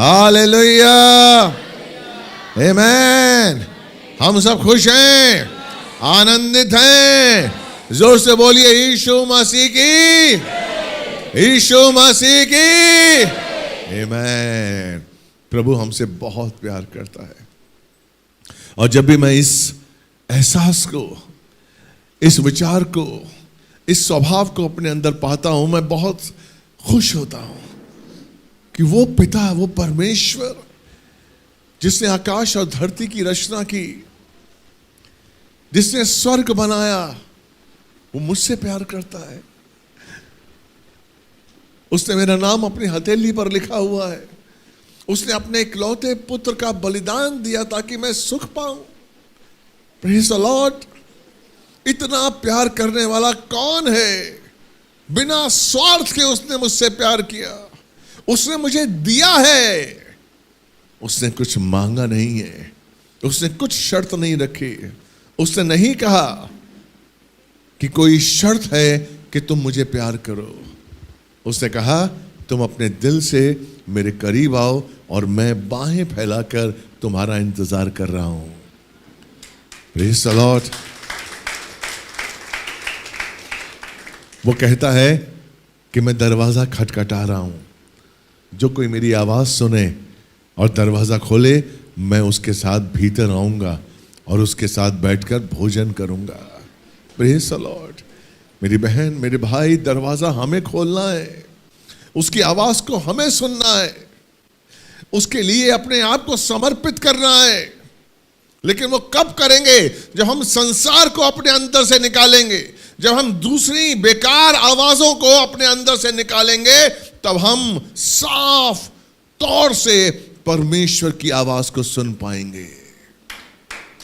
Hallelujah, आमेन। हम सब खुश हैं, आनंदित हैं। जोर से बोलिए यीशु मसीह की, यीशु मसीह की, आमेन। प्रभु हमसे बहुत प्यार करता है और जब भी मैं इस एहसास को, इस विचार को, इस स्वभाव को अपने अंदर पाता हूं, मैं बहुत खुश होता हूं कि वो पिता, वो परमेश्वर जिसने आकाश और धरती की रचना की, जिसने स्वर्ग बनाया, वो मुझसे प्यार करता है। उसने मेरा नाम अपनी हथेली पर लिखा हुआ है। उसने अपने इकलौते पुत्र का बलिदान दिया ताकि मैं सुख पाऊं। Praise the Lord. इतना प्यार करने वाला कौन है? बिना स्वार्थ के उसने मुझसे प्यार किया, उसने मुझे दिया है। उसने कुछ मांगा नहीं है, उसने कुछ शर्त नहीं रखी। उसने नहीं कहा कि कोई शर्त है कि तुम मुझे प्यार करो। उसने कहा तुम अपने दिल से मेरे करीब आओ और मैं बाहें फैलाकर तुम्हारा इंतजार कर रहा हूं। Praise the Lord. वो कहता है कि मैं दरवाजा खटखटा रहा हूं, जो कोई मेरी आवाज सुने और दरवाजा खोले, मैं उसके साथ भीतर आऊंगा और उसके साथ बैठकर भोजन करूंगा। Praise the Lord. मेरी बहन, मेरे भाई, दरवाजा हमें खोलना है, उसकी आवाज को हमें सुनना है, उसके लिए अपने आप को समर्पित करना है। लेकिन वो कब करेंगे? जब हम संसार को अपने अंदर से निकालेंगे, जब हम दूसरी बेकार आवाजों को अपने अंदर से निकालेंगे, तब हम साफ तौर से परमेश्वर की आवाज को सुन पाएंगे।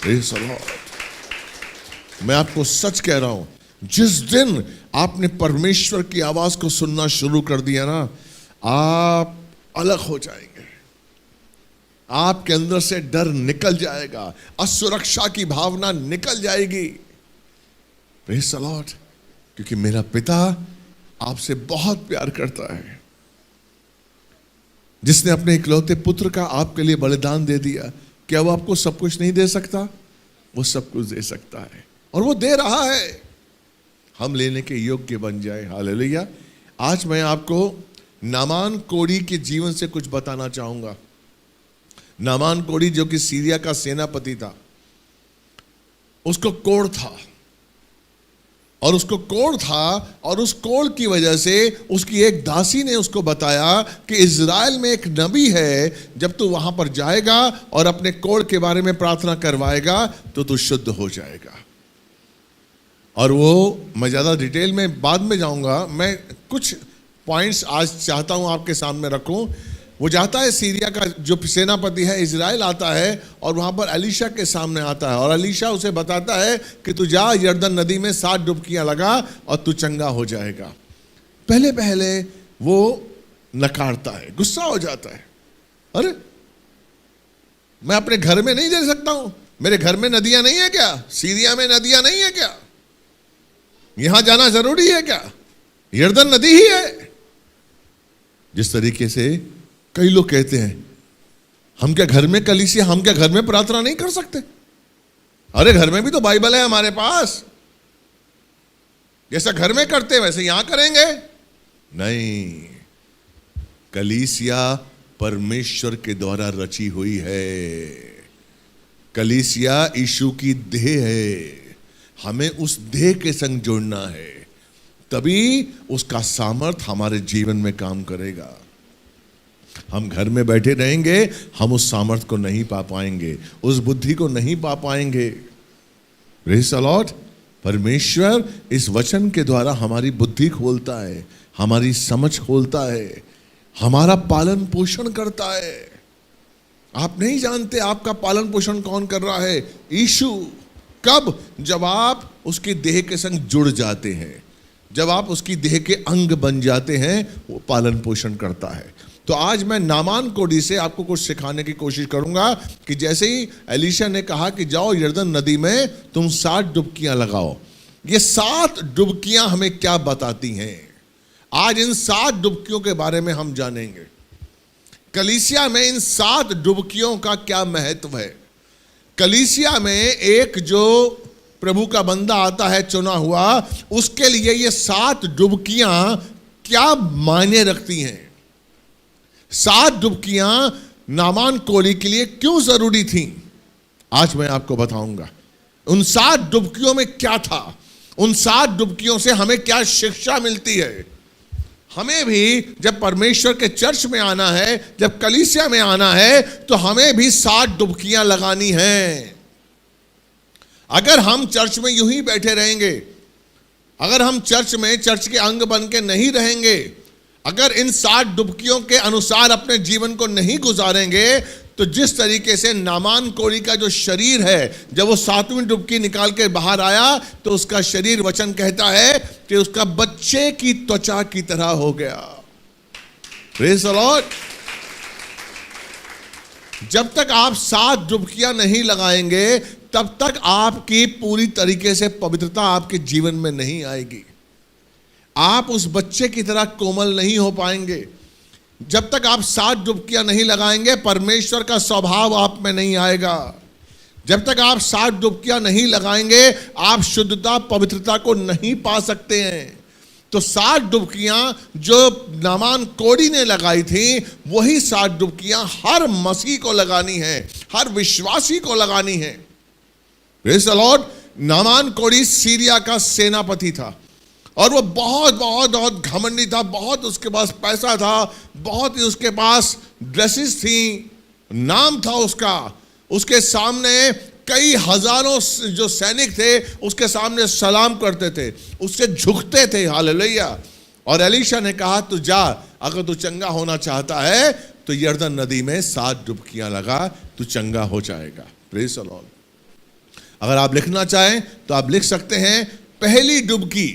Praise the Lord. मैं आपको सच कह रहा हूं, जिस दिन आपने परमेश्वर की आवाज को सुनना शुरू कर दिया ना, आप अलग हो जाएंगे। आपके अंदर से डर निकल जाएगा, असुरक्षा की भावना निकल जाएगी। Praise the Lord. क्योंकि मेरा पिता आपसे बहुत प्यार करता है, जिसने अपने इकलौते पुत्र का आपके लिए बलिदान दे दिया। क्या वो आपको सब कुछ नहीं दे सकता? वो सब कुछ दे सकता है और वो दे रहा है। हम लेने के योग्य बन जाए। हालेलुया। आज मैं आपको नामान कोढ़ी के जीवन से कुछ बताना चाहूंगा। नामान कोढ़ी जो कि सीरिया का सेनापति था, उसको कोढ़ था और उस कोढ़ की वजह से उसकी एक दासी ने उसको बताया कि इज़राइल में एक नबी है, जब तू वहां पर जाएगा और अपने कोढ़ के बारे में प्रार्थना करवाएगा तो तू शुद्ध हो जाएगा। और वो, मैं ज़्यादा डिटेल में बाद में जाऊंगा, मैं कुछ पॉइंट्स आज चाहता हूं आपके सामने रखूं। वो जाता है, सीरिया का जो सेनापति है, इज़राइल आता है और वहाँ पर एलीशा के सामने आता है और एलीशा उसे बताता है कि तू जा यरदन नदी में 7 डुबकियाँ लगा और तू चंगा हो जाएगा। पहले पहले वो नकारता है, गुस्सा हो जाता है। अरे मैं अपने घर में नहीं दे सकता हूँ? मेरे घर में नदियाँ नहीं है क्या? सीरिया में नदियाँ नहीं है क्या? यहां जाना जरूरी है क्या? यरदन नदी ही है। जिस तरीके से कई लोग कहते हैं, हम क्या घर में कलीसिया, हम क्या घर में प्रार्थना नहीं कर सकते? अरे घर में भी तो बाइबल है हमारे पास, जैसा घर में करते वैसे यहां करेंगे? नहीं, कलीसिया परमेश्वर के द्वारा रची हुई है। कलीसिया यीशु की देह है। हमें उस देह के संग जोड़ना है, तभी उसका सामर्थ हमारे जीवन में काम करेगा। हम घर में बैठे रहेंगे, हम उस सामर्थ को नहीं पा पाएंगे, उस बुद्धि को नहीं पा पाएंगे। Praise the Lord. परमेश्वर इस वचन के द्वारा हमारी बुद्धि खोलता है, हमारी समझ खोलता है, हमारा पालन पोषण करता है। आप नहीं जानते आपका पालन पोषण कौन कर रहा है? यीशु। कब? जब आप उसकी देह के संग जुड़ जाते हैं, जब आप उसकी देह के अंग बन जाते हैं, वो पालन पोषण करता है। तो आज मैं नामान कोढ़ी से आपको कुछ सिखाने की कोशिश करूंगा कि जैसे ही एलीशा ने कहा कि जाओ यरदन नदी में तुम 7 डुबकियां लगाओ, ये 7 डुबकियां हमें क्या बताती हैं? आज इन 7 डुबकियों के बारे में हम जानेंगे। कलीसिया में इन 7 डुबकियों का क्या महत्व है। कलीसिया में एक जो प्रभु का बंदा आता है चुना हुआ, उसके लिए ये 7 डुबकियां क्या मायने रखती हैं। 7 डुबकियां नामान कोढ़ी के लिए क्यों जरूरी थी, आज मैं आपको बताऊंगा। उन 7 डुबकियों में क्या था, उन 7 डुबकियों से हमें क्या शिक्षा मिलती है। हमें भी जब परमेश्वर के चर्च में आना है, जब कलीसिया में आना है, तो हमें भी 7 डुबकियां लगानी हैं। अगर हम चर्च में यूं ही बैठे रहेंगे, अगर हम चर्च में चर्च के अंग बन के नहीं रहेंगे, अगर इन 7 डुबकियों के अनुसार अपने जीवन को नहीं गुजारेंगे, तो जिस तरीके से नामान कोढ़ी का जो शरीर है, जब वो 7वीं डुबकी निकाल के बाहर आया, तो उसका शरीर, वचन कहता है कि उसका बच्चे की त्वचा की तरह हो गया। Praise the Lord. जब तक आप 7 डुबकियां नहीं लगाएंगे, तब तक आपकी पूरी तरीके से पवित्रता आपके जीवन में नहीं आएगी। आप उस बच्चे की तरह कोमल नहीं हो पाएंगे। जब तक आप 7 डुबकियां नहीं लगाएंगे, परमेश्वर का स्वभाव आप में नहीं आएगा। जब तक आप 7 डुबकियां नहीं लगाएंगे, आप शुद्धता, पवित्रता को नहीं पा सकते हैं। तो 7 डुबकियां जो नामान कोढ़ी ने लगाई थी, वही 7 डुबकियां हर मसीह को लगानी है, हर विश्वासी को लगानी है। Praise the Lord. नामान कोढ़ी सीरिया का सेनापति था, और वो बहुत बहुत बहुत घमंडी था, बहुत उसके पास पैसा था, बहुत ही उसके पास ड्रेसेस थी, नाम था उसका। उसके सामने कई हजारों जो सैनिक थे उसके सामने सलाम करते थे, उससे झुकते थे। हालेलुया। और एलीशा ने कहा, तू जा, अगर तू चंगा होना चाहता है तो यरदन नदी में 7 डुबकियां लगा, तू चंगा हो जाएगा। Praise the Lord. अगर आप लिखना चाहें तो आप लिख सकते हैं, पहली डुबकी।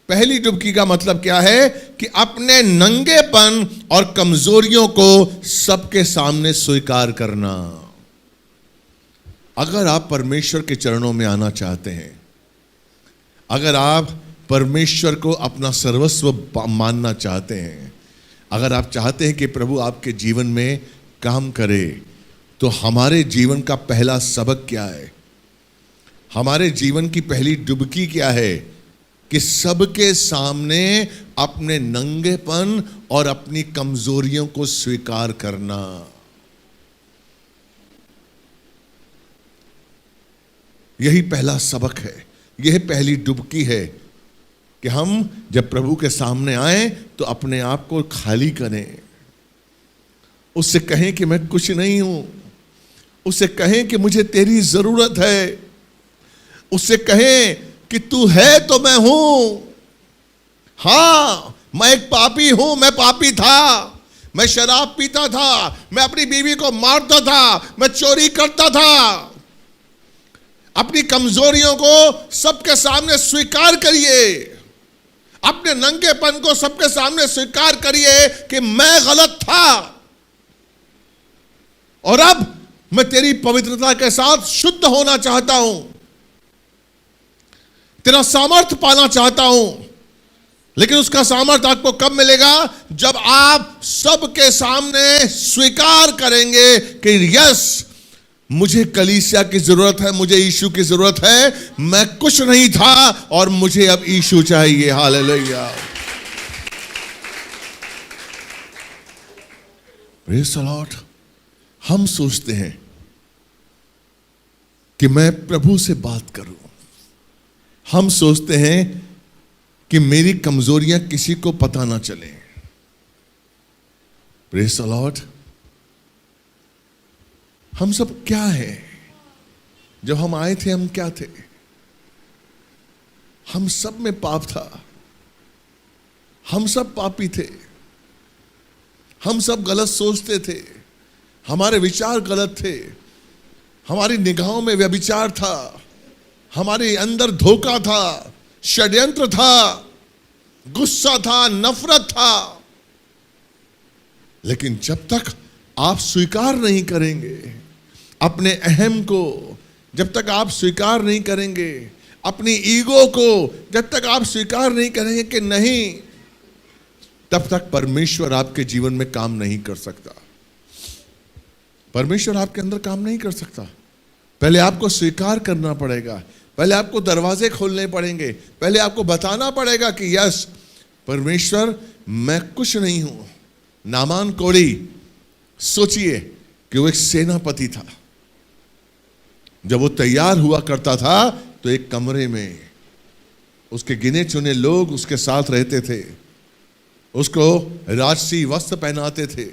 पहली डुबकी का मतलब क्या है कि अपने नंगेपन और कमजोरियों को सबके सामने स्वीकार करना। अगर आप परमेश्वर के चरणों में आना चाहते हैं, अगर आप परमेश्वर को अपना सर्वस्व मानना चाहते हैं, अगर आप चाहते हैं कि प्रभु आपके जीवन में काम करे, तो हमारे जीवन का पहला सबक क्या है, हमारे जीवन की पहली डुबकी क्या है, कि सबके सामने अपने नंगेपन और अपनी कमजोरियों को स्वीकार करना। यही पहला सबक है, यही पहली डुबकी है कि हम जब प्रभु के सामने आए तो अपने आप को खाली करें, उससे कहें कि मैं कुछ नहीं हूं, उससे कहें कि मुझे तेरी जरूरत है, उससे कहें कि तू है तो मैं हूं। हां, मैं एक पापी हूं, मैं पापी था, मैं शराब पीता था, मैं अपनी बीवी को मारता था, मैं चोरी करता था। अपनी कमजोरियों को सबके सामने स्वीकार करिए, अपने नंगेपन को सबके सामने स्वीकार करिए कि मैं गलत था, और अब मैं तेरी पवित्रता के साथ शुद्ध होना चाहता हूं, तेरा सामर्थ्य पाना चाहता हूं। लेकिन उसका सामर्थ्य आपको कब मिलेगा, जब आप सबके सामने स्वीकार करेंगे कि यस, मुझे कलीसिया की जरूरत है, मुझे यीशु की जरूरत है, मैं कुछ नहीं था और मुझे अब यीशु चाहिए। हालेलुया। Praise the Lord. हम सोचते हैं कि मैं प्रभु से बात करूं, हम सोचते हैं कि मेरी कमजोरियां किसी को पता ना चले। Praise the Lord. हम सब क्या है, जब हम आए थे हम क्या थे, हम सब में पाप था, हम सब पापी थे, हम सब गलत सोचते थे, हमारे विचार गलत थे, हमारी निगाहों में व्यभिचार था, हमारे अंदर धोखा था, षड्यंत्र था, गुस्सा था, नफरत था। लेकिन जब तक आप स्वीकार नहीं करेंगे अपने अहम को, जब तक आप स्वीकार नहीं करेंगे अपनी ईगो को, जब तक आप स्वीकार नहीं करेंगे कि नहीं, तब तक परमेश्वर आपके जीवन में काम नहीं कर सकता। परमेश्वर आपके अंदर काम नहीं कर सकता। पहले आपको स्वीकार करना पड़ेगा, पहले आपको दरवाजे खोलने पड़ेंगे, पहले आपको बताना पड़ेगा कि यस परमेश्वर मैं कुछ नहीं हूं। नामान कोढ़ी, सोचिए कि वो एक सेनापति था। जब वो तैयार हुआ करता था तो एक कमरे में उसके गिने चुने लोग उसके साथ रहते थे, उसको राजसी वस्त्र पहनाते थे,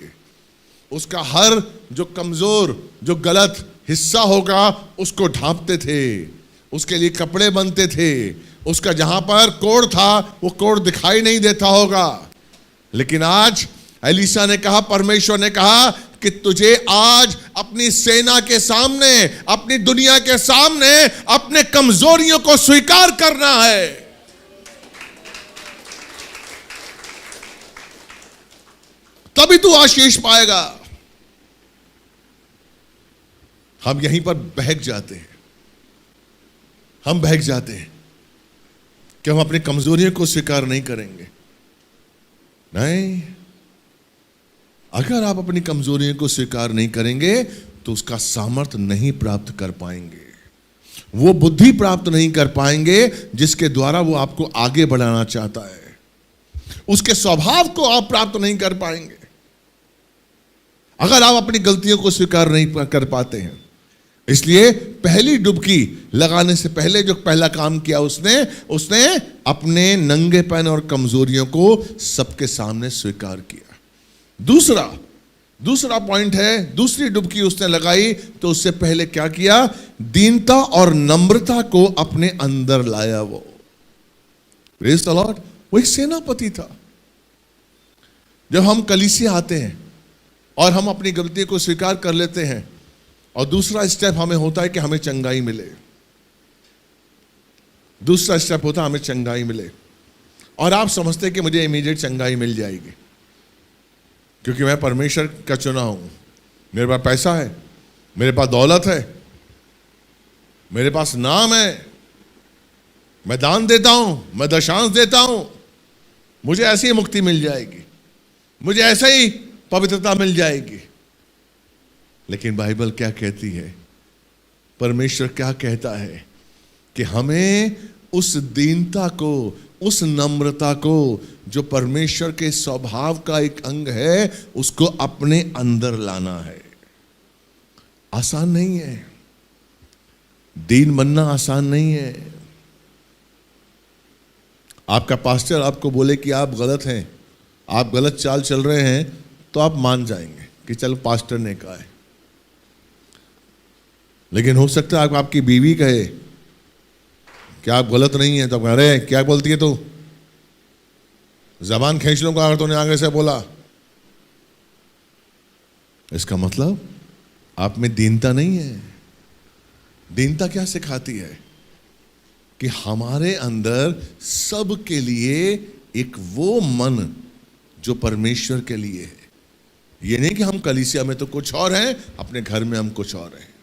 उसका हर जो कमजोर जो गलत हिस्सा होगा उसको ढांपते थे, उसके लिए कपड़े बनते थे, उसका जहां पर कोढ़ था वो कोढ़ दिखाई नहीं देता होगा। लेकिन आज एलीशा ने कहा, परमेश्वर ने कहा कि तुझे आज अपनी सेना के सामने, अपनी दुनिया के सामने अपने कमजोरियों को स्वीकार करना है। तभी तू आशीष पाएगा। हम यहीं पर बहक जाते हैं, हम बहक जाते हैं कि हम अपनी कमजोरियों को स्वीकार नहीं करेंगे। नहीं, अगर आप अपनी कमजोरियों को स्वीकार नहीं करेंगे तो उसका सामर्थ्य नहीं प्राप्त कर पाएंगे, वो बुद्धि प्राप्त नहीं कर पाएंगे जिसके द्वारा वो आपको आगे बढ़ाना चाहता है, उसके स्वभाव को आप प्राप्त नहीं कर पाएंगे अगर आप अपनी गलतियों को स्वीकार नहीं कर पाते हैं। इसलिए पहली डुबकी लगाने से पहले जो पहला काम किया उसने अपने नंगेपन और कमजोरियों को सबके सामने स्वीकार किया। दूसरा पॉइंट है, दूसरी डुबकी उसने लगाई तो उससे पहले क्या किया? दीनता और नम्रता को अपने अंदर लाया। वो प्रेज़ द लॉर्ड, वो एक सेनापति था। जब हम कलीसिया आते हैं और हम अपनी गलती को स्वीकार कर लेते हैं और दूसरा स्टेप हमें होता है कि हमें चंगाई मिले, दूसरा स्टेप होता है हमें चंगाई मिले, और आप समझते हैं कि मुझे इमीडिएट चंगाई मिल जाएगी क्योंकि मैं परमेश्वर का चुना हूं, मेरे पास पैसा है, मेरे पास दौलत है, मेरे पास नाम है, मैं दान देता हूं, मैं दशांश देता हूं, मुझे ऐसी ही मुक्ति मिल जाएगी, मुझे ऐसे ही पवित्रता मिल जाएगी। लेकिन बाइबल क्या कहती है? परमेश्वर क्या कहता है कि हमें उस दीनता को, उस नम्रता को जो परमेश्वर के स्वभाव का एक अंग है, उसको अपने अंदर लाना है। आसान नहीं है, दीन बनना आसान नहीं है। आपका पास्टर आपको बोले कि आप गलत हैं, आप गलत चाल चल रहे हैं, तो आप मान जाएंगे कि चलो पास्टर ने कहा है। लेकिन हो सकता है आपकी बीवी कहे कि आप गलत नहीं है, तो अरे क्या बोलती है तू, जबान खींच लूंगा अगर तूने आगे से बोला। इसका मतलब आप में दीनता नहीं है। दीनता क्या सिखाती है? कि हमारे अंदर सब के लिए एक वो मन जो परमेश्वर के लिए है। ये नहीं कि हम कलीसिया में तो कुछ और हैं, अपने घर में हम कुछ और हैं।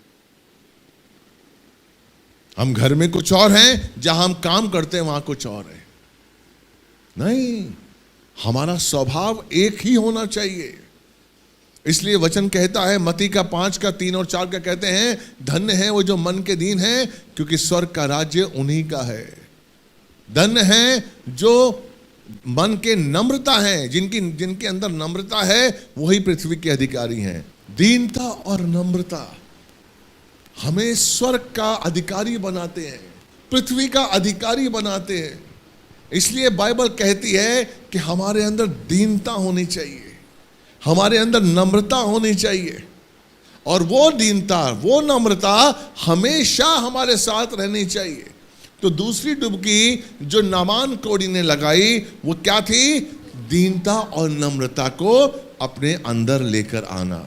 हम घर में कुछ और हैं, जहां हम काम करते हैं वहां कुछ और है। नहीं, हमारा स्वभाव एक ही होना चाहिए। इसलिए वचन कहता है, मत्ती का 5 का 3 और 4 का कहते हैं, धन्य है वो जो मन के दीन है, क्योंकि स्वर्ग का राज्य उन्हीं का है। धन्य है जो मन के नम्रता है, जिनके अंदर नम्रता है, वही पृथ्वी के अधिकारी हैं। दीनता और नम्रता हमें स्वर्ग का अधिकारी बनाते हैं, पृथ्वी का अधिकारी बनाते हैं। इसलिए बाइबल कहती है कि हमारे अंदर दीनता होनी चाहिए, हमारे अंदर नम्रता होनी चाहिए, और वो दीनता, वो नम्रता हमेशा हमारे साथ रहनी चाहिए। तो दूसरी डुबकी जो नामान कोढ़ी ने लगाई वो क्या थी? दीनता और नम्रता को अपने अंदर लेकर आना।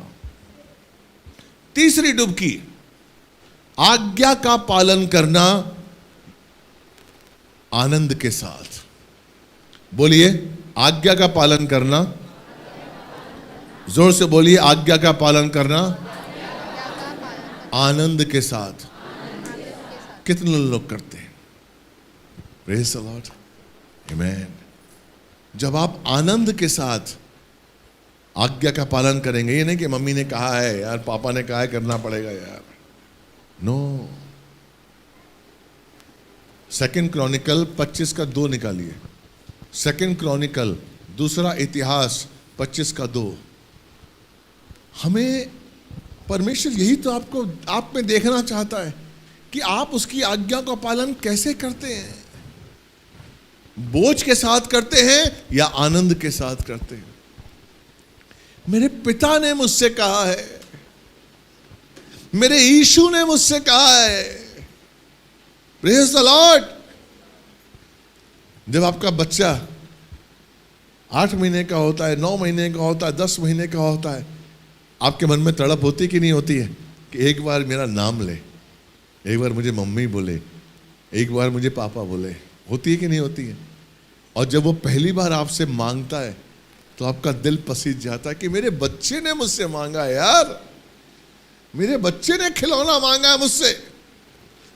तीसरी डुबकी, आज्ञा का पालन करना आनंद के साथ। बोलिए, आज्ञा का पालन करना। जोर से बोलिए, आज्ञा का पालन करना आनंद के साथ। कितने लोग करते हैं? प्रेज़ द लॉर्ड, आमेन। जब आप आनंद के साथ आज्ञा का पालन करेंगे, ये नहीं कि मम्मी ने कहा है यार, पापा ने कहा है, करना पड़ेगा यार, नो। 2 क्रॉनिकल 25:2 निकालिए। 2 क्रॉनिकल, दूसरा इतिहास 25:2। हमें परमेश्वर यही तो आपको आप में देखना चाहता है कि आप उसकी आज्ञा का पालन कैसे करते हैं। बोझ के साथ करते हैं या आनंद के साथ करते हैं। मेरे पिता ने मुझसे कहा है, मेरे यीशु ने मुझसे कहा है, प्रेज द लॉर्ड। जब आपका बच्चा 8 महीने का होता है, 9 महीने का होता है, 10 महीने का होता है, आपके मन में तड़प होती कि नहीं होती है कि एक बार मेरा नाम ले, एक बार मुझे मम्मी बोले, एक बार मुझे पापा बोले? होती है कि नहीं होती है? और जब वो पहली बार आपसे मांगता है तो आपका दिल पसीज जाता है कि मेरे बच्चे ने मुझसे मांगा है यार, मेरे बच्चे ने खिलौना मांगा है मुझसे।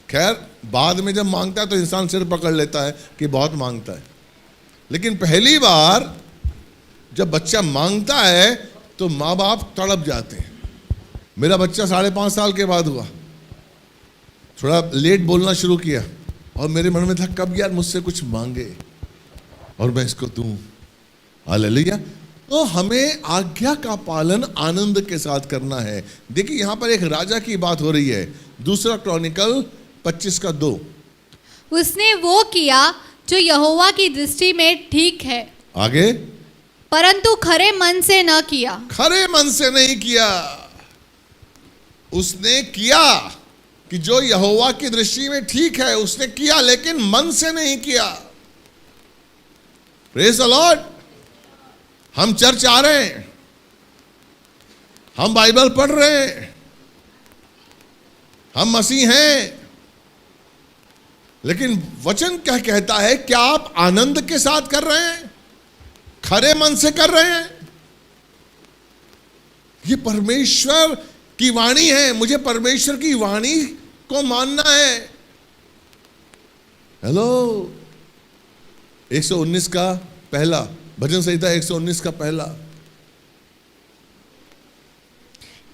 खैर बाद में जब मांगता है तो इंसान सिर पकड़ लेता है कि बहुत मांगता है, लेकिन पहली बार जब बच्चा मांगता है तो माँ बाप तड़प जाते हैं। मेरा बच्चा 5.5 साल के बाद हुआ, थोड़ा लेट बोलना शुरू किया और मेरे मन में था कब यार मुझसे कुछ मांगे और मैं इसको दूं। हालेलुया। तो हमें आज्ञा का पालन आनंद के साथ करना है। देखिए यहां पर एक राजा की बात हो रही है। 2 क्रॉनिकल 25:2। उसने वो किया जो यहोवा की दृष्टि में ठीक है, आगे, परंतु खरे मन से न किया। खरे मन से नहीं किया। उसने किया कि जो यहोवा की दृष्टि में ठीक है उसने किया, लेकिन मन से नहीं किया। Praise the Lord. हम चर्च आ रहे हैं, हम बाइबल पढ़ रहे हैं, हम मसीह हैं, लेकिन वचन क्या कहता है? क्या आप आनंद के साथ कर रहे हैं? खरे मन से कर रहे हैं? ये परमेश्वर की वाणी है, मुझे परमेश्वर की वाणी को मानना है। हेलो, 119 का पहला भजन संहिता, 119 का पहला।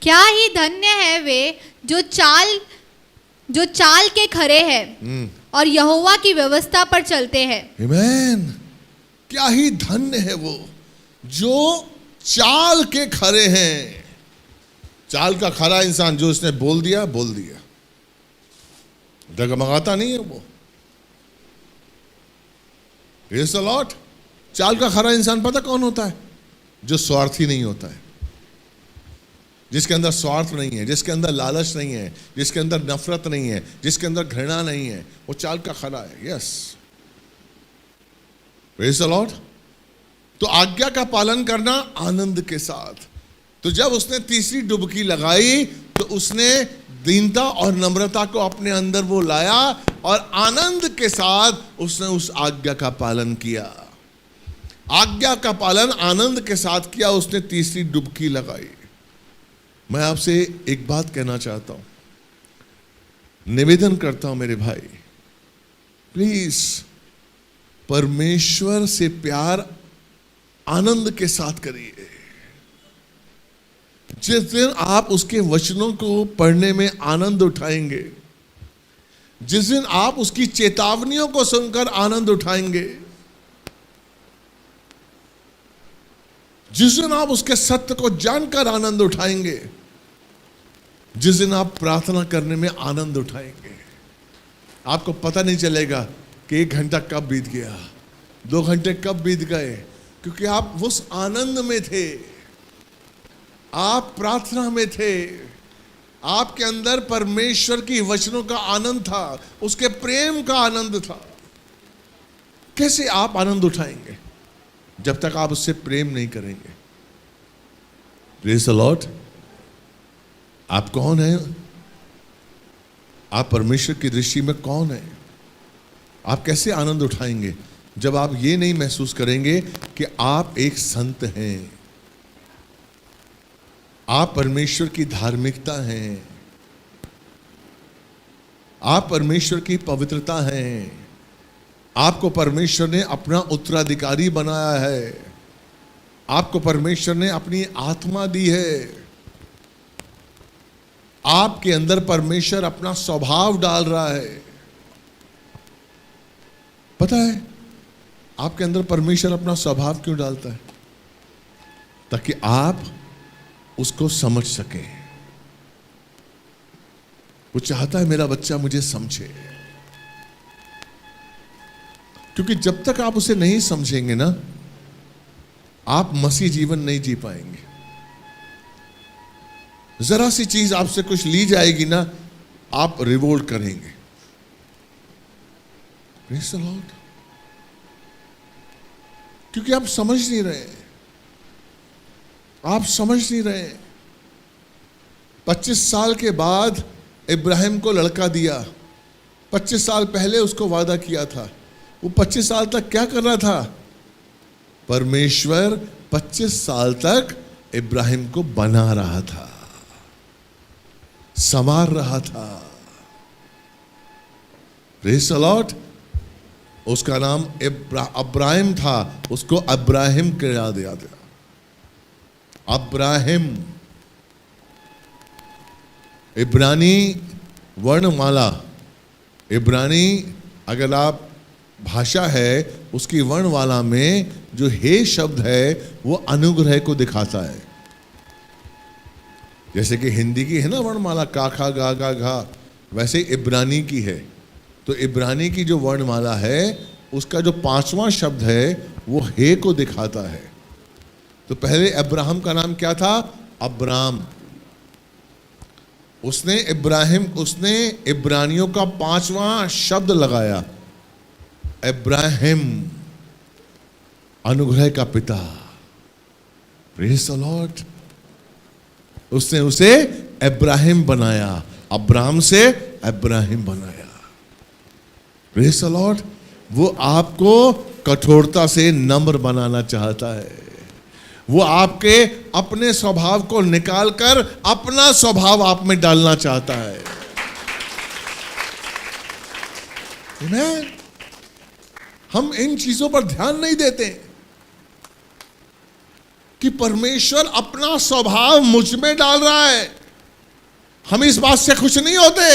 क्या ही धन्य है वे जो चाल के खरे हैं और यहोवा की व्यवस्था पर चलते हैं। आमीन। क्या ही धन्य है वो जो चाल के खरे हैं। चाल का खरा इंसान, जो उसने बोल दिया बोल दिया, डगमगाता नहीं है वो। Praise the Lord. चाल का खरा इंसान पता कौन होता है? जो स्वार्थी नहीं होता है, जिसके अंदर स्वार्थ नहीं है, जिसके अंदर लालच नहीं है, जिसके अंदर नफरत नहीं है, जिसके अंदर घृणा नहीं है, वो चाल का खरा है। Yes, praise the Lord. तो आज्ञा का पालन करना आनंद के साथ। तो जब उसने तीसरी डुबकी लगाई तो उसने दीनता और नम्रता को अपने अंदर वो लाया और आनंद के साथ उसने उस आज्ञा का पालन किया। आज्ञा का पालन आनंद के साथ किया, उसने तीसरी डुबकी लगाई। मैं आपसे एक बात कहना चाहता हूं, निवेदन करता हूं मेरे भाई, प्लीज परमेश्वर से प्यार आनंद के साथ करिए। जिस दिन आप उसके वचनों को पढ़ने में आनंद उठाएंगे, जिस दिन आप उसकी चेतावनियों को सुनकर आनंद उठाएंगे, जिस दिन आप उसके सत्य को जानकर आनंद उठाएंगे, जिस दिन आप प्रार्थना करने में आनंद उठाएंगे, आपको पता नहीं चलेगा कि 1 घंटा कब बीत गया, 2 घंटे कब बीत गए, क्योंकि आप उस आनंद में थे, आप प्रार्थना में थे, आपके अंदर परमेश्वर की वचनों का आनंद था, उसके प्रेम का आनंद था। कैसे आप आनंद उठाएंगे जब तक आप उससे प्रेम नहीं करेंगे? Praise the Lord. आप कौन हैं? आप परमेश्वर की दृष्टि में कौन हैं? आप कैसे आनंद उठाएंगे जब आप ये नहीं महसूस करेंगे कि आप एक संत हैं, आप परमेश्वर की धार्मिकता हैं, आप परमेश्वर की पवित्रता हैं, आपको परमेश्वर ने अपना उत्तराधिकारी बनाया है, आपको परमेश्वर ने अपनी आत्मा दी है, आपके अंदर परमेश्वर अपना स्वभाव डाल रहा है। पता है आपके अंदर परमेश्वर अपना स्वभाव क्यों डालता है? ताकि आप उसको समझ सकें। वो चाहता है मेरा बच्चा मुझे समझे, क्योंकि जब तक आप उसे नहीं समझेंगे ना, आप मसीह जीवन नहीं जी पाएंगे। जरा सी चीज आपसे कुछ ली जाएगी ना, आप रिवोल्ट करेंगे। Praise the Lord। क्योंकि आप समझ नहीं रहे, आप समझ नहीं रहे। 25 साल के बाद इब्राहिम को लड़का दिया। 25 साल पहले उसको वादा किया था। वो 25 साल तक क्या कर रहा था? परमेश्वर 25 साल तक इब्राहिम को बना रहा था, संवार रहा था। Praise the Lord. उसका नाम अब्राहिम था, उसको अब्राहिम कहा दिया गया। अब्राहिम इब्रानी वर्णमाला, इब्रानी अगर आप भाषा है उसकी वर्णमाला में जो हे शब्द है वो अनुग्रह को दिखाता है। जैसे कि हिंदी की है ना वर्णमाला का खा गा गा घा, वैसे इब्रानी की है। तो इब्रानी की जो वर्णमाला है उसका जो 5वां शब्द है वो हे को दिखाता है। तो पहले अब्राहम का नाम क्या था? अब्राम। उसने इब्रानियों का 5वां शब्द लगाया, इब्राहिम, अनुग्रह का पिता। Praise the Lord. उसने उसे इब्राहिम बनाया, अब्राम से इब्राहिम बनाया। Praise the Lord. वो आपको कठोरता से नम्र बनाना चाहता है। वो आपके अपने स्वभाव को निकालकर अपना स्वभाव आप में डालना चाहता है। आमीन। हम इन चीजों पर ध्यान नहीं देते कि परमेश्वर अपना स्वभाव मुझ में डाल रहा है। हम इस बात से खुश नहीं होते।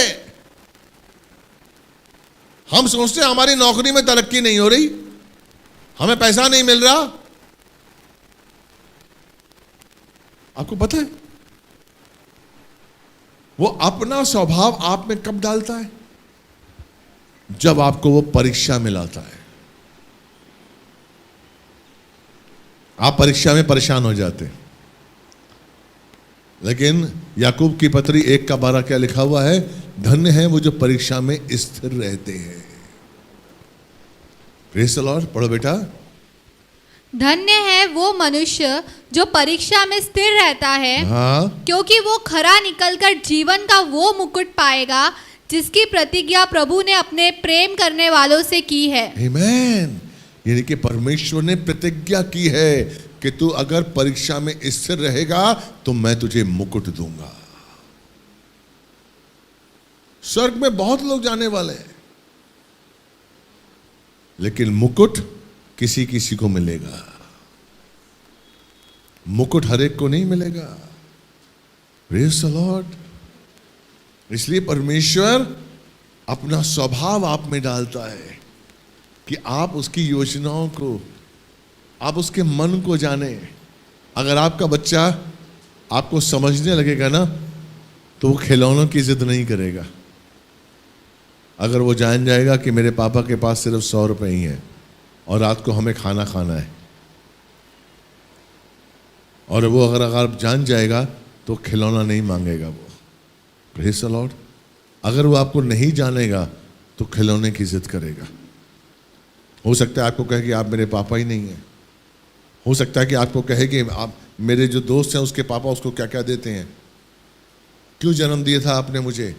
हम सोचते हैं हमारी नौकरी में तरक्की नहीं हो रही, हमें पैसा नहीं मिल रहा। आपको पता है वो अपना स्वभाव आप में कब डालता है? जब आपको वो परीक्षा में लाता है। आप परीक्षा में परेशान हो जाते हैं। लेकिन याकूब की पत्री 1:12 क्या लिखा हुआ है? धन्य है वो जो परीक्षा में स्थिर रहते हैं। Praise the Lord. पढ़ो बेटा। धन्य है वो मनुष्य जो परीक्षा में स्थिर रहता है, हाँ, क्योंकि वो खरा निकलकर जीवन का वो मुकुट पाएगा जिसकी प्रतिज्ञा प्रभु ने अपने प्रेम करने वालों से की है। आमीन। यानी कि परमेश्वर ने प्रतिज्ञा की है कि तू अगर परीक्षा में स्थिर रहेगा तो मैं तुझे मुकुट दूंगा। स्वर्ग में बहुत लोग जाने वाले हैं, लेकिन मुकुट किसी किसी को मिलेगा। मुकुट हर एक को नहीं मिलेगा। Praise the Lord. इसलिए परमेश्वर अपना स्वभाव आप में डालता है कि आप उसकी योजनाओं को, आप उसके मन को जाने। अगर आपका बच्चा आपको समझने लगेगा ना, तो वो खिलौनों की जिद नहीं करेगा। अगर वो जान जाएगा कि मेरे पापा के पास सिर्फ 100 रुपए ही हैं और रात को हमें खाना खाना है, और वो अगर जान जाएगा तो खिलौना नहीं मांगेगा वो। Praise the Lord. अगर वो आपको नहीं जानेगा तो खिलौने की जिद करेगा। हो सकता है आपको कहे कि आप मेरे पापा ही नहीं हैं। हो सकता है कि आपको कहे कि आप मेरे जो दोस्त हैं उसके पापा उसको क्या क्या देते हैं, क्यों जन्म दिया था आपने मुझे,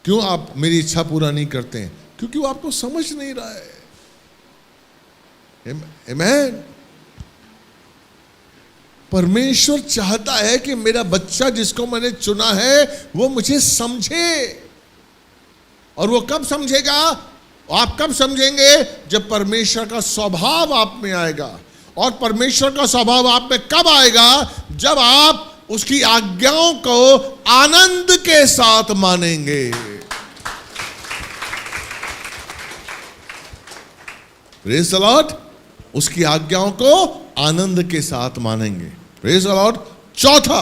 क्यों आप मेरी इच्छा पूरा नहीं करते हैं? क्योंकि वो आपको समझ नहीं रहा है। आमीन। परमेश्वर चाहता है कि मेरा बच्चा जिसको मैंने चुना है वो मुझे समझे। और वो कब समझेगा? आप कब समझेंगे? जब परमेश्वर का स्वभाव आप में आएगा। और परमेश्वर का स्वभाव आप में कब आएगा? जब आप उसकी आज्ञाओं को आनंद के साथ मानेंगे। Praise the Lord. उसकी आज्ञाओं को आनंद के साथ मानेंगे। Praise the Lord. चौथा,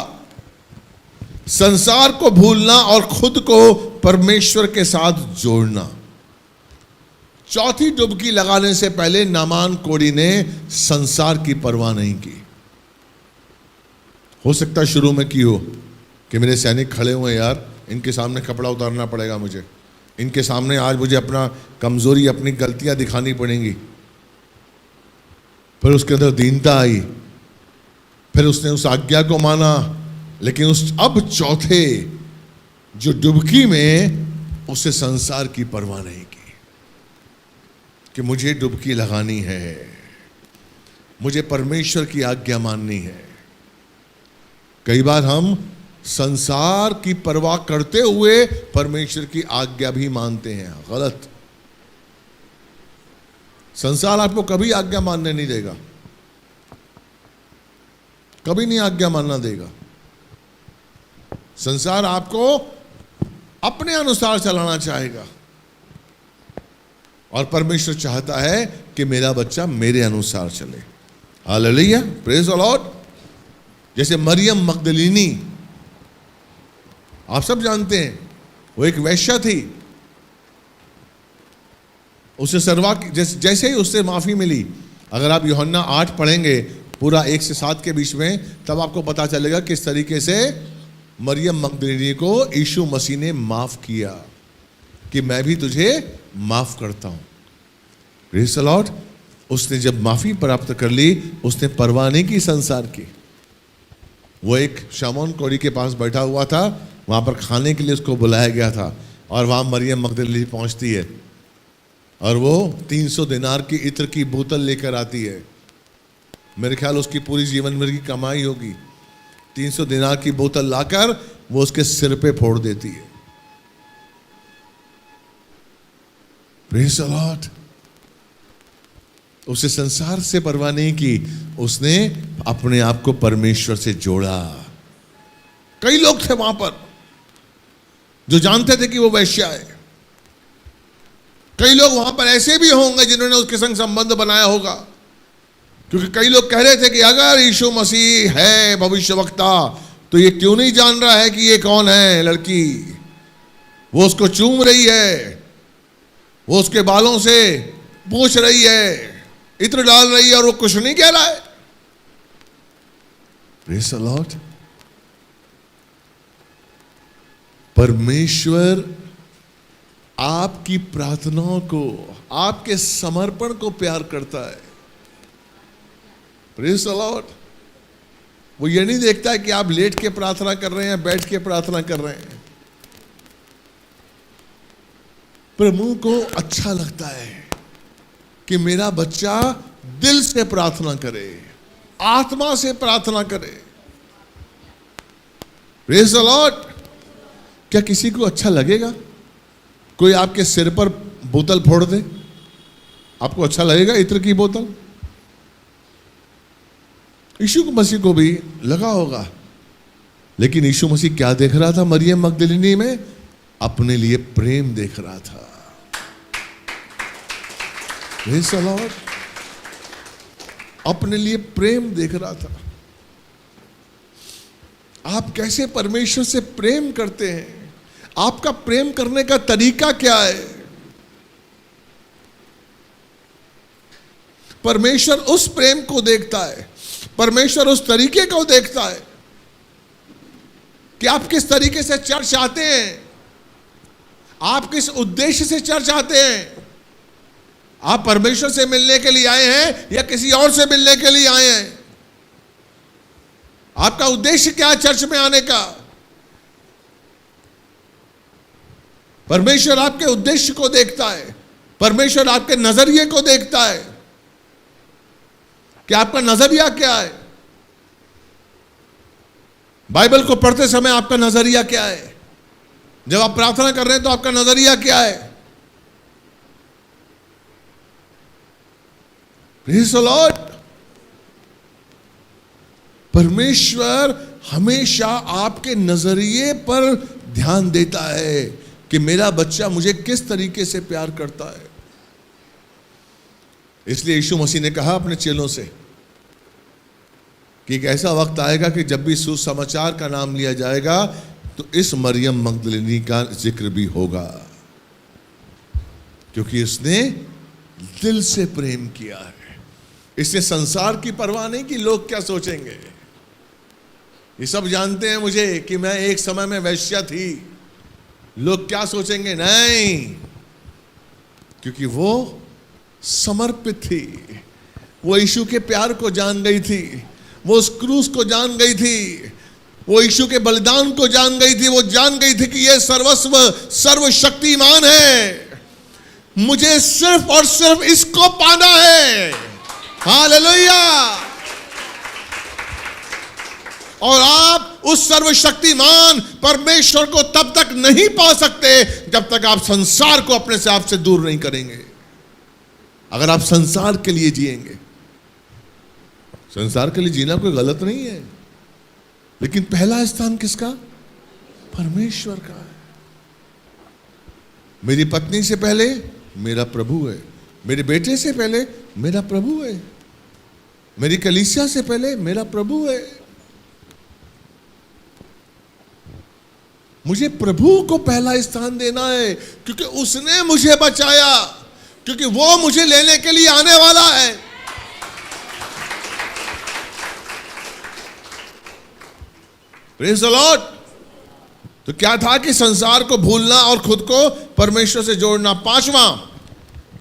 संसार को भूलना और खुद को परमेश्वर के साथ जोड़ना। चौथी डुबकी लगाने से पहले नामान कोढ़ी ने संसार की परवाह नहीं की। हो सकता है शुरू में की हो कि मेरे सैनिक खड़े हुए, यार इनके सामने कपड़ा उतारना पड़ेगा मुझे, इनके सामने आज मुझे अपना कमजोरी, अपनी गलतियां दिखानी पड़ेंगी। फिर उसके अंदर दीनता आई, फिर उसने उस आज्ञा को माना। लेकिन उस अब चौथे जो डुबकी में उसे संसार की परवाह नहीं की कि मुझे डुबकी लगानी है, मुझे परमेश्वर की आज्ञा माननी है। कई बार हम संसार की परवाह करते हुए परमेश्वर की आज्ञा भी मानते हैं। गलत। संसार आपको कभी आज्ञा मानने नहीं देगा, कभी नहीं आज्ञा मानना देगा। संसार आपको अपने अनुसार चलाना चाहेगा, और परमेश्वर चाहता है कि मेरा बच्चा मेरे अनुसार चले। Hallelujah, praise the Lord. जैसे मरियम मगदलीनी, आप सब जानते हैं, वो एक वेश्या थी। उसे जैसे ही उससे माफी मिली, अगर आप यूहन्ना 8 पढ़ेंगे पूरा 1 से 7 के बीच में, तब आपको पता चलेगा किस तरीके से मरियम मगदलीनी को यीशु मसीह ने माफ किया कि मैं भी तुझे माफ करता हूं। Praise the Lord. उसने जब माफी प्राप्त कर ली, उसने परवाह नहीं की संसार की। वो एक शमौन कोढ़ी के पास बैठा हुआ था, वहां पर खाने के लिए उसको बुलाया गया था, और वहां मरियम मगदलीनी पहुंचती है और वो 300 दिनार की इत्र की बोतल लेकर आती है। मेरे ख्याल उसकी पूरी जीवन भर की कमाई होगी। 300 दिनार की बोतल लाकर वो उसके सिर पे फोड़ देती है। Praise the Lord. उसे संसार से परवाह नहीं की, उसने अपने आप को परमेश्वर से जोड़ा। कई लोग थे वहां पर जो जानते थे कि वो वैश्या है। कई लोग वहां पर ऐसे भी होंगे जिन्होंने उसके संग संबंध बनाया होगा, क्योंकि कई लोग कह रहे थे कि अगर यीशु मसीह है भविष्यवक्ता, तो ये क्यों नहीं जान रहा है कि ये कौन है लड़की। वो उसको चूम रही है, वो उसके बालों से पूछ रही है, इत्र डाल रही है, और वो कुछ नहीं कह रहा है। Praise the Lord. परमेश्वर आपकी प्रार्थनाओं को, आपके समर्पण को प्यार करता है। Praise the Lord. वो ये नहीं देखता है कि आप लेट के प्रार्थना कर रहे हैं, बैठ के प्रार्थना कर रहे हैं। प्रभु को अच्छा लगता है कि मेरा बच्चा दिल से प्रार्थना करे, आत्मा से प्रार्थना करे। Praise the Lord. क्या किसी को अच्छा लगेगा कोई आपके सिर पर बोतल फोड़ दे? आपको अच्छा लगेगा इत्र की बोतल? यीशु मसीह को भी लगा होगा, लेकिन यीशु मसीह क्या देख रहा था मरियम मगदलीनी में? अपने लिए प्रेम देख रहा था। Praise the Lord. अपने लिए प्रेम देख रहा था। आप कैसे परमेश्वर से प्रेम करते हैं? आपका प्रेम करने का तरीका क्या है? परमेश्वर उस प्रेम को देखता है, परमेश्वर उस तरीके को देखता है कि आप किस तरीके से चर्च आते हैं, आप किस उद्देश्य से चर्च आते हैं। आप परमेश्वर से मिलने के लिए आए हैं या किसी और से मिलने के लिए आए हैं? आपका उद्देश्य क्या है चर्च में आने का? परमेश्वर आपके उद्देश्य को देखता है, परमेश्वर आपके नजरिए को देखता है कि आपका नजरिया क्या है। बाइबल को पढ़ते समय आपका नजरिया क्या है? जब आप प्रार्थना कर रहे हैं तो आपका नजरिया क्या है? Praise the Lord. परमेश्वर हमेशा आपके नजरिए पर ध्यान देता है कि मेरा बच्चा मुझे किस तरीके से प्यार करता है। इसलिए यीशु मसीह ने कहा अपने चेलों से कि एक ऐसा वक्त आएगा कि जब भी सुसमाचार का नाम लिया जाएगा तो इस मरियम मगदलिनी का जिक्र भी होगा, क्योंकि उसने दिल से प्रेम किया है। इसने संसार की परवाह नहीं कि लोग क्या सोचेंगे। ये सब जानते हैं मुझे कि मैं एक समय में वैश्या थी, लोग क्या सोचेंगे, नहीं, क्योंकि वो समर्पित थी। वो यीशु के प्यार को जान गई थी, वो उस क्रूस को जान गई थी, वो यीशु के बलिदान को जान गई थी। वो जान गई थी कि ये सर्वस्व सर्वशक्तिमान है, मुझे सिर्फ और सिर्फ इसको पाना है। हालेलुया। और आप उस सर्वशक्तिमान परमेश्वर को तब तक नहीं पा सकते जब तक आप संसार को अपने से आपसे दूर नहीं करेंगे। अगर आप संसार के लिए जिएंगे, संसार के लिए जीना कोई गलत नहीं है, लेकिन पहला स्थान किसका? परमेश्वर का है। मेरी पत्नी से पहले मेरा प्रभु है, मेरे बेटे से पहले मेरा प्रभु है, मेरी कलीसिया से पहले मेरा प्रभु है। मुझे प्रभु को पहला स्थान देना है, क्योंकि उसने मुझे बचाया, क्योंकि वो मुझे लेने के लिए आने वाला है। Praise the Lord. तो क्या था कि संसार को भूलना और खुद को परमेश्वर से जोड़ना। पांचवा,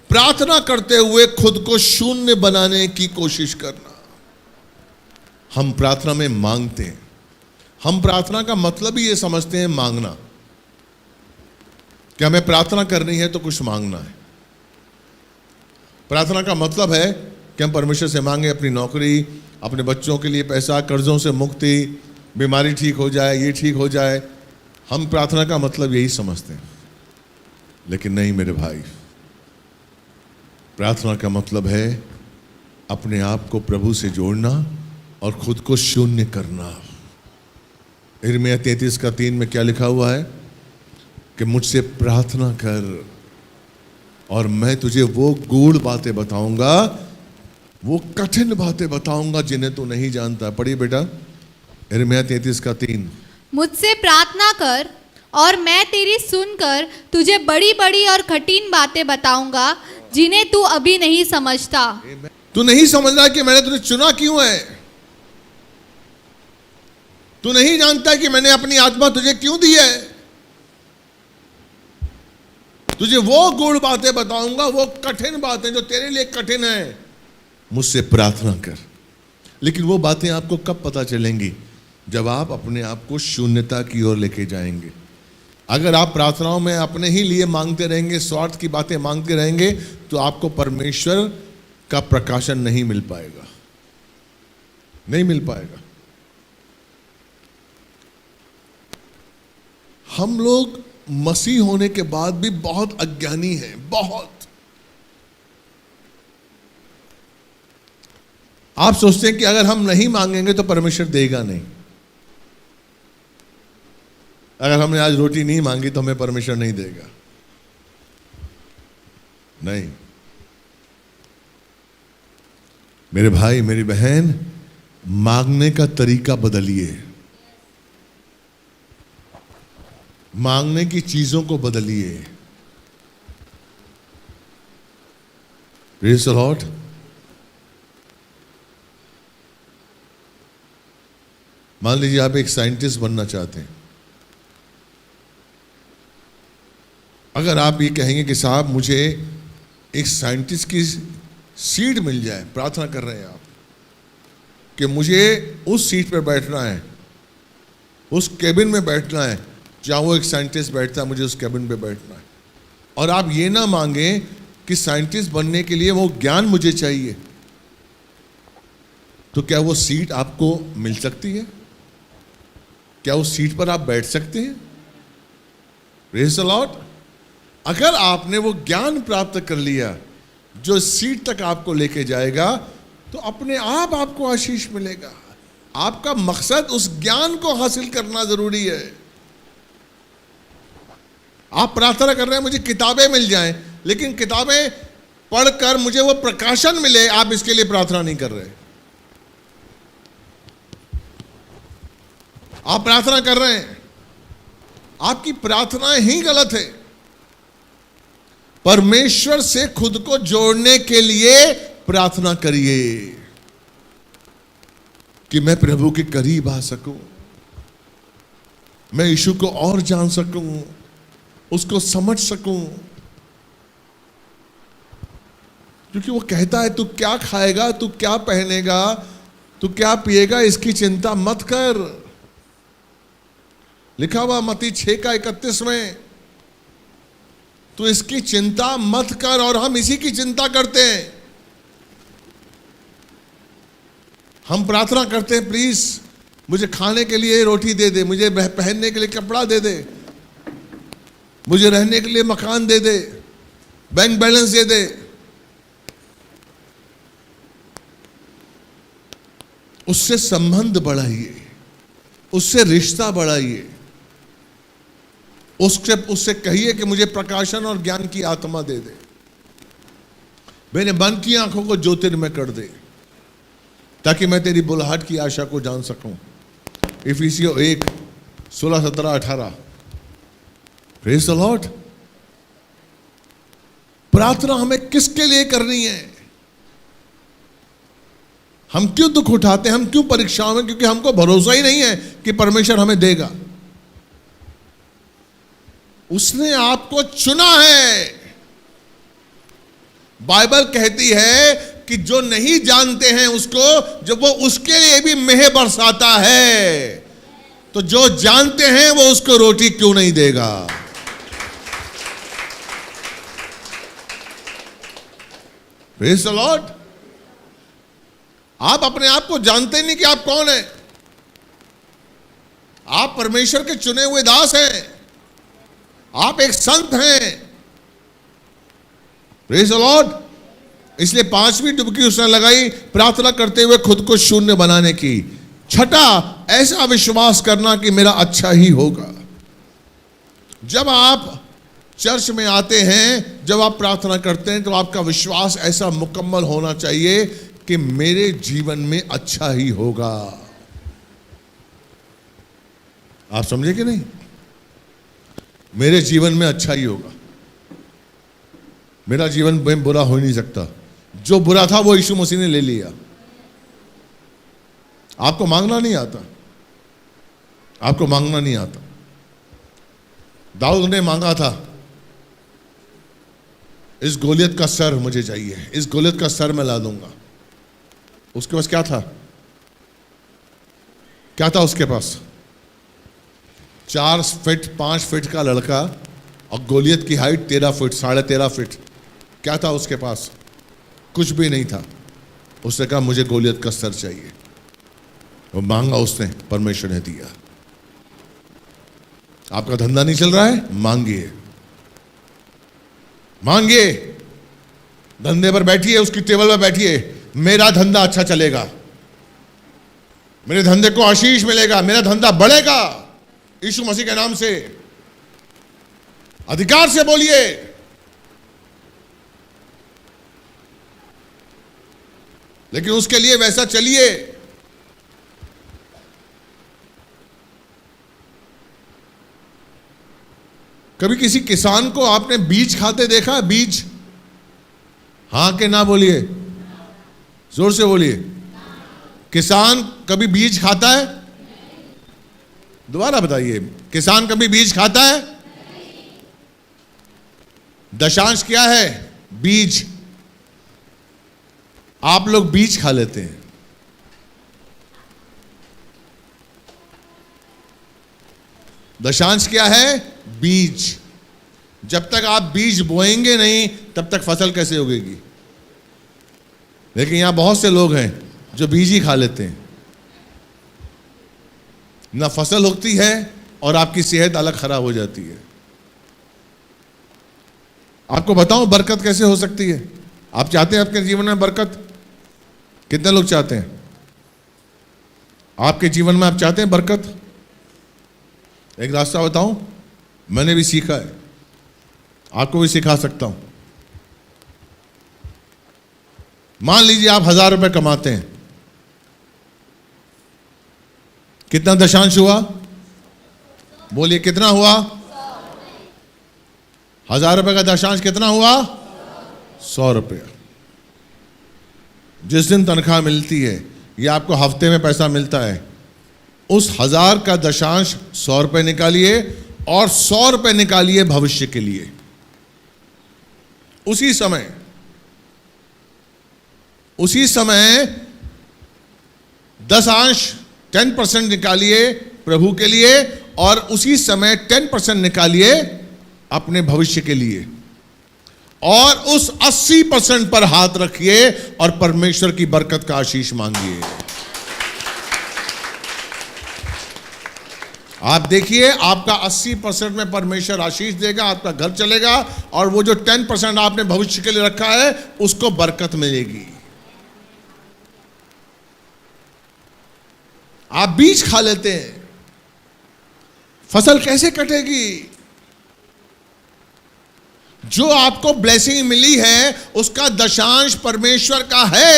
प्रार्थना करते हुए खुद को शून्य बनाने की कोशिश करना। हम प्रार्थना में मांगते हैं, हम प्रार्थना का मतलब ही ये समझते हैं मांगना, कि हमें प्रार्थना करनी है तो कुछ मांगना है। प्रार्थना का मतलब है कि हम परमेश्वर से मांगे अपनी नौकरी, अपने बच्चों के लिए पैसा, कर्जों से मुक्ति, बीमारी ठीक हो जाए, ये ठीक हो जाए। हम प्रार्थना का मतलब यही समझते हैं, लेकिन नहीं मेरे भाई, प्रार्थना का मतलब है अपने आप को प्रभु से जोड़ना और खुद को शून्य करना। यिर्मयाह 33:3 में क्या लिखा हुआ है कि मुझसे प्रार्थना कर और मैं तुझे वो गूढ़ बातें बताऊंगा, वो कठिन बातें बताऊंगा जिन्हें तू नहीं जानता। पढ़िए बेटा, यिर्मयाह 33:3। मुझसे प्रार्थना कर और मैं तेरी सुनकर तुझे बड़ी बड़ी और कठिन बातें बताऊंगा जिन्हें तू अभी नहीं समझता। तू नहीं समझ रहा कि मैंने तुझे चुना क्यों है, तू नहीं जानता कि मैंने अपनी आत्मा तुझे क्यों दी है। तुझे वो गूढ़ बातें बताऊंगा, वो कठिन बातें जो तेरे लिए कठिन है। मुझसे प्रार्थना कर। लेकिन वो बातें आपको कब पता चलेंगी? जब आप अपने आप को शून्यता की ओर लेके जाएंगे। अगर आप प्रार्थनाओं में अपने ही लिए मांगते रहेंगे, स्वार्थ की बातें मांगते रहेंगे, तो आपको परमेश्वर का प्रकाशन नहीं मिल पाएगा, नहीं मिल पाएगा। हम लोग मसीह होने के बाद भी बहुत अज्ञानी हैं, बहुत। आप सोचते हैं कि अगर हम नहीं मांगेंगे तो परमेश्वर देगा नहीं। अगर हमने आज रोटी नहीं मांगी तो हमें परमेश्वर नहीं देगा, नहीं। मेरे भाई, मेरी बहन, मांगने का तरीका बदलिए, मांगने की चीजों को बदलिए। Praise the Lord. मान लीजिए आप एक साइंटिस्ट बनना चाहते हैं। अगर आप ये कहेंगे कि साहब मुझे एक साइंटिस्ट की सीट मिल जाए, प्रार्थना कर रहे हैं आप कि मुझे उस सीट पर बैठना है, उस केबिन में बैठना है जहाँ वो एक साइंटिस्ट बैठता है, मुझे उस केबिन पे बैठना है। और आप ये ना मांगे कि साइंटिस्ट बनने के लिए वो ज्ञान मुझे चाहिए, तो क्या वो सीट आपको मिल सकती है? क्या उस सीट पर आप बैठ सकते हैं? Praise the Lord. अगर आपने वो ज्ञान प्राप्त कर लिया जो सीट तक आपको लेके जाएगा, तो अपने आप आपको आशीष मिलेगा। आपका मकसद उस ज्ञान को हासिल करना जरूरी है। आप प्रार्थना कर रहे हैं मुझे किताबें मिल जाएं, लेकिन किताबें पढ़कर मुझे वो प्रकाशन मिले, आप इसके लिए प्रार्थना नहीं कर रहे। आप प्रार्थना कर रहे हैं, आपकी प्रार्थना ही गलत है। परमेश्वर से खुद को जोड़ने के लिए प्रार्थना करिए कि मैं प्रभु के करीब आ सकूं, मैं यीशु को और जान सकूं, उसको समझ सकूं। क्योंकि वो कहता है तू क्या खाएगा, तू क्या पहनेगा, तू क्या पिएगा, इसकी चिंता मत कर। लिखा हुआ मत्ती 6:31 में, तू इसकी चिंता मत कर। और हम इसी की चिंता करते हैं। हम प्रार्थना करते हैं प्लीज मुझे खाने के लिए रोटी दे दे, मुझे पहनने के लिए कपड़ा दे दे, मुझे रहने के लिए मकान दे दे, बैंक बैलेंस दे दे। उससे संबंध बढ़ाइए, उससे रिश्ता बढ़ाइए, उससे कहिए कि मुझे प्रकाशन और ज्ञान की आत्मा दे दे, मैंने मन की आंखों को ज्योतिर्मय कर दे, ताकि मैं तेरी बुलाहट की आशा को जान सकूं। इफिसियों 1:16-17-18। Praise the Lord. प्रार्थना हमें किसके लिए करनी है? हम क्यों दुख उठाते हैं, हम क्यों परीक्षाओं में? क्योंकि हमको भरोसा ही नहीं है कि परमेश्वर हमें देगा। उसने आपको चुना है। बाइबल कहती है कि जो नहीं जानते हैं उसको, जब वो उसके लिए भी मेह बरसाता है, तो जो जानते हैं वो उसको रोटी क्यों नहीं देगा? Praise the Lord. आप अपने आप को जानते नहीं कि आप कौन हैं। आप परमेश्वर के चुने हुए दास हैं, आप एक संत हैं। Praise the Lord. इसलिए 5वीं डुबकी उसने लगाई प्रार्थना करते हुए खुद को शून्य बनाने की। छठा, ऐसा विश्वास करना कि मेरा अच्छा ही होगा। जब आप चर्च में आते हैं, जब आप प्रार्थना करते हैं, तो आपका विश्वास ऐसा मुकम्मल होना चाहिए कि मेरे जीवन में अच्छा ही होगा। आप समझे कि नहीं? मेरे जीवन में अच्छा ही होगा। मेरा जीवन में बुरा हो नहीं सकता। जो बुरा था वो यीशु मसीह ने ले लिया। आपको मांगना नहीं आता, आपको मांगना नहीं आता। दाऊद ने मांगा था, इस गोलियत का सर मुझे चाहिए, इस गोलियत का सर मैं ला दूंगा। उसके पास क्या था? क्या था उसके पास? 4 फीट 5 फीट का लड़का और गोलियत की हाइट 13 फीट 13.5 फीट। क्या था उसके पास? कुछ भी नहीं था। उसने कहा मुझे गोलियत का सर चाहिए। वो मांगा उसने, परमेश्वर ने दिया। आपका धंधा नहीं चल रहा है, मांगिए, मांगिए। धंधे पर बैठिए, उसकी टेबल पर बैठिए, मेरा धंधा अच्छा चलेगा, मेरे धंधे को आशीष मिलेगा, मेरा धंधा बढ़ेगा। यीशु मसीह के नाम से अधिकार से बोलिए। लेकिन उसके लिए वैसा चलिए। कभी किसी किसान को आपने बीज खाते देखा है? बीज? हां के ना बोलिए, जोर से बोलिए। किसान कभी बीज खाता है? दोबारा बताइए, किसान कभी बीज खाता है? दशांश क्या है? बीज। आप लोग बीज खा लेते हैं। दशांश क्या है? बीज। जब तक आप बीज बोएंगे नहीं, तब तक फसल कैसे उगेगी? लेकिन यहां बहुत से लोग हैं जो बीज ही खा लेते हैं। ना फसल उगती है और आपकी सेहत अलग खराब हो जाती है। आपको बताऊं बरकत कैसे हो सकती है? आप चाहते हैं आपके जीवन में बरकत? कितने लोग चाहते हैं आपके जीवन में? आप चाहते हैं बरकत? एक रास्ता बताऊं, मैंने भी सीखा है, आपको भी सिखा सकता हूं। मान लीजिए आप 1000 रुपए कमाते हैं, कितना दशांश हुआ? बोलिए कितना हुआ? 1000 रुपए का दशांश कितना हुआ? 100 रुपया। जिस दिन तनख्वाह मिलती है या आपको हफ्ते में पैसा मिलता है, उस 1000 का दशांश 100 रुपए निकालिए और 100 रुपए निकालिए भविष्य के लिए। उसी समय दशांश 10% निकालिए प्रभु के लिए और उसी समय 10% निकालिए अपने भविष्य के लिए, और उस 80% पर हाथ रखिए और परमेश्वर की बरकत का आशीष मांगिए। आप देखिए, आपका 80% में परमेश्वर आशीष देगा, आपका घर चलेगा, और वो जो 10% आपने भविष्य के लिए रखा है उसको बरकत मिलेगी। आप बीज खा लेते हैं, फसल कैसे कटेगी? जो आपको ब्लेसिंग मिली है उसका दशांश परमेश्वर का है,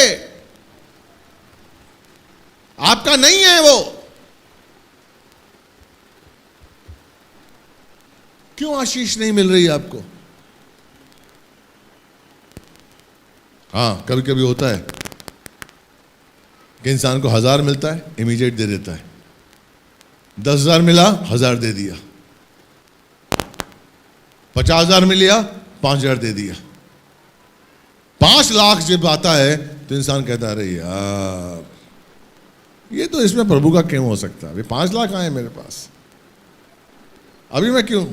आपका नहीं है वो। क्यों आशीष नहीं मिल रही आपको? हाँ, कभी कभी होता है कि इंसान को 1000 मिलता है, इमीडिएट दे देता है। 10,000 मिला, 1000 दे दिया। 50,000 मिला, 5,000 दे दिया। 5 लाख जब आता है तो इंसान कहता है, अरे यार ये तो इसमें प्रभु का क्यों हो सकता है? 5 लाख आए मेरे पास, अभी मैं क्यों?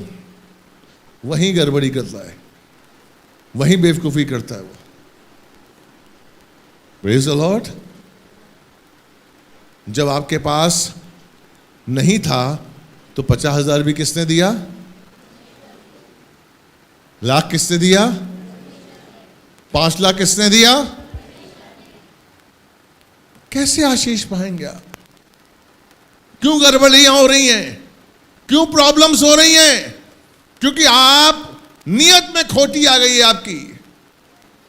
वहीं गड़बड़ी करता है, वहीं बेवकूफी करता है वो। Praise the Lord. जब आपके पास नहीं था तो 50,000 भी किसने दिया? लाख किसने दिया? 5 लाख किसने दिया? कैसे आशीष पाएंगे आप? क्यों गड़बड़ियां हो रही हैं? क्यों प्रॉब्लम्स हो रही हैं? क्योंकि आप नियत में खोटी आ गई है आपकी।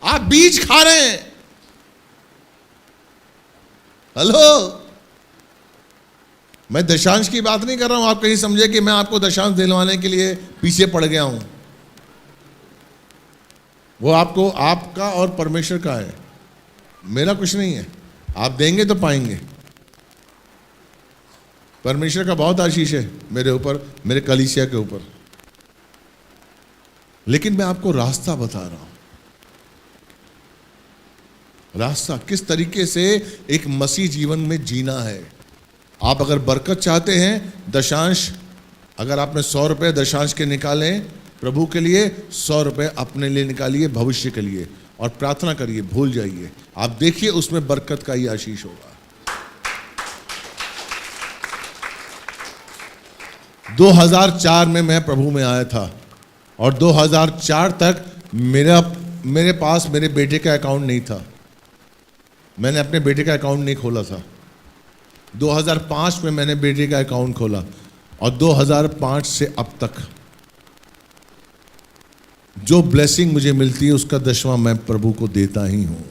आप बीज खा रहे हैं। हेलो, मैं दशांश की बात नहीं कर रहा हूं, आप कहीं समझे कि मैं आपको दशांश दिलवाने के लिए पीछे पड़ गया हूं। वो आपको, आपका और परमेश्वर का है, मेरा कुछ नहीं है। आप देंगे तो पाएंगे। परमेश्वर का बहुत आशीष है मेरे ऊपर, मेरे कलीसिया के ऊपर, लेकिन मैं आपको रास्ता बता रहा हूं। रास्ता किस तरीके से एक मसीह जीवन में जीना है। आप अगर बरकत चाहते हैं, दशांश, अगर आपने 100 रुपए दशांश के निकालें प्रभु के लिए, 100 रुपए अपने लिए निकालिए भविष्य के लिए, और प्रार्थना करिए, भूल जाइए। आप देखिए उसमें बरकत का ही आशीष होगा। 2004 में मैं प्रभु में आया था, और 2004 तक मेरे पास मेरे बेटे का अकाउंट नहीं था। मैंने अपने बेटे का अकाउंट नहीं खोला था। 2005 में मैंने बेटे का अकाउंट खोला, और 2005 से अब तक जो ब्लेसिंग मुझे मिलती है उसका 10वां मैं प्रभु को देता ही हूं।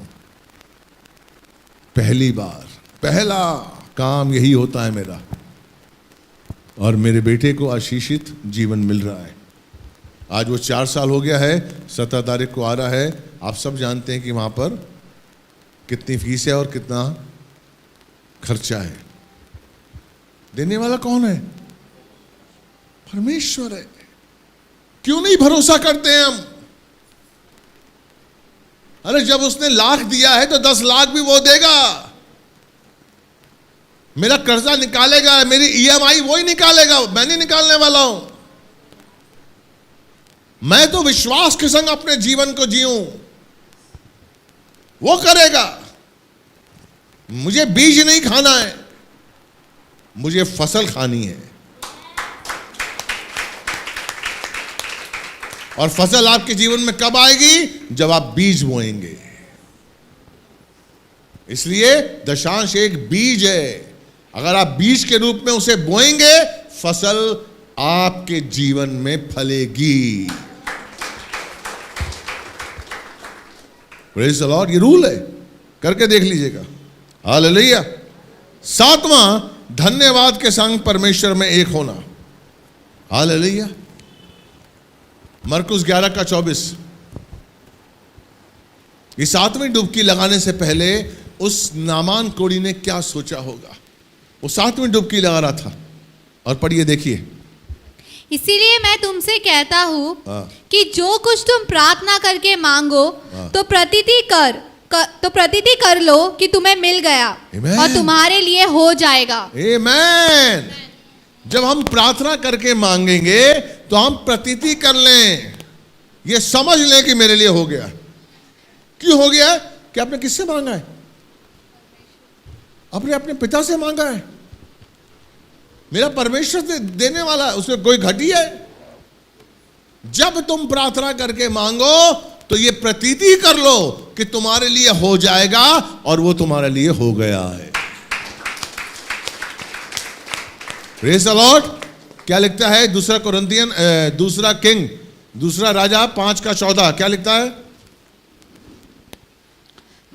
पहली बार, पहला काम यही होता है मेरा, और मेरे बेटे को आशीषित जीवन मिल रहा है। आज वो 4 साल हो गया है, 17 तारीख को आ रहा है। आप सब जानते हैं कि वहां पर कितनी फीस है और कितना खर्चा है। देने वाला कौन है? परमेश्वर है। क्यों नहीं भरोसा करते हैं हम? अरे जब उसने लाख दिया है तो 10 लाख भी वो देगा। मेरा कर्जा निकालेगा, मेरी ईएमआई वो ही निकालेगा, मैं नहीं निकालने वाला हूं। मैं तो विश्वास के संग अपने जीवन को जीऊं, वो करेगा। मुझे बीज नहीं खाना है, मुझे फसल खानी है। और फसल आपके जीवन में कब आएगी? जब आप बीज बोएंगे। इसलिए दशांश एक बीज है, अगर आप बीज के रूप में उसे बोएंगे, फसल आपके जीवन में फलेगी। प्रेज़ द लॉर्ड, ये रूल है, करके देख लीजिएगा। हालेलुया। सातवां, धन्यवाद के संग परमेश्वर में एक होना। हालेलुया। मरकुस 11:24। ये सातवीं डुबकी लगाने से पहले उस नामान कोढ़ी ने क्या सोचा होगा? वो सातवीं डुबकी लगा रहा था। और पढ़िए, देखिए। इसीलिए मैं तुमसे कहता हूँ हाँ। कि जो कुछ तुम प्रार्थना करके मांगो तो प्रतीति कर लो कि तुम्हें मिल गया Amen. और तुम्हारे लिए हो जाएगा। आमीन। जब हम प्रार्थना करके मांगेंगे तो हम प्रतीति कर लें, ये समझ लें कि मेरे लिए हो गया। क्यों हो गया? कि आपने किससे मांगा है? आपने अपने पिता से मांगा है। मेरा परमेश्वर देने वाला है, उसमें कोई घटी है? जब तुम प्रार्थना करके मांगो तो ये प्रतीति कर लो कि तुम्हारे लिए हो जाएगा, और वो तुम्हारे लिए हो गया है। Praise the Lord. क्या लिखता है दूसरा किंग, दूसरा राजा 5:14? क्या लिखता है?